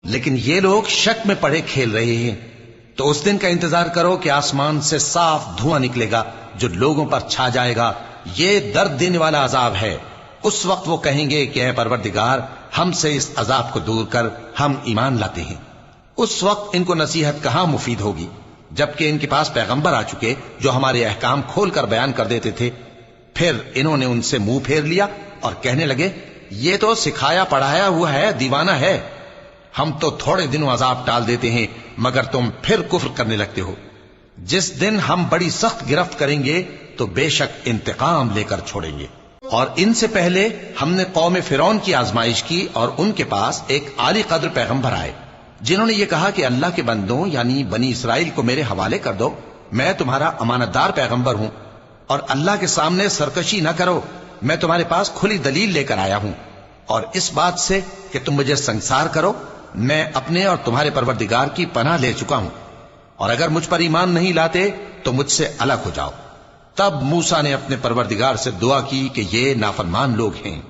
لیکن یہ لوگ شک میں پڑے کھیل رہے ہیں۔ تو اس دن کا انتظار کرو کہ آسمان سے صاف دھواں نکلے گا جو لوگوں پر چھا جائے گا، یہ درد دینے والا عذاب ہے۔ اس وقت وہ کہیں گے کہ اے پروردگار، ہم سے اس عذاب کو دور کر، ہم ایمان لاتے ہیں۔ اس وقت ان کو نصیحت کہاں مفید ہوگی، جبکہ ان کے پاس پیغمبر آ چکے جو ہمارے احکام کھول کر بیان کر دیتے تھے۔ پھر انہوں نے ان سے منہ پھیر لیا اور کہنے لگے، یہ تو سکھایا پڑھایا ہوا ہے، دیوانہ ہے، ہم تو تھوڑے دنوں عذاب ٹال دیتے ہیں مگر تم پھر کفر کرنے لگتے ہو۔ جس دن ہم بڑی سخت گرفت کریں گے تو بے شک انتقام لے کر چھوڑیں گے۔ اور ان سے پہلے ہم نے قوم فرعون کی آزمائش کی اور ان کے پاس ایک عالی قدر پیغمبر آئے جنہوں نے یہ کہا کہ اللہ کے بندوں یعنی بنی اسرائیل کو میرے حوالے کر دو، میں تمہارا امانت دار پیغمبر ہوں، اور اللہ کے سامنے سرکشی نہ کرو، میں تمہارے پاس کھلی دلیل لے کر آیا ہوں، اور اس بات سے کہ تم مجھے سنگسار کرو، میں اپنے اور تمہارے پروردگار کی پناہ لے چکا ہوں، اور اگر مجھ پر ایمان نہیں لاتے تو مجھ سے الگ ہو جاؤ۔ تب موسیٰ نے اپنے پروردگار سے دعا کی کہ یہ نافرمان لوگ ہیں۔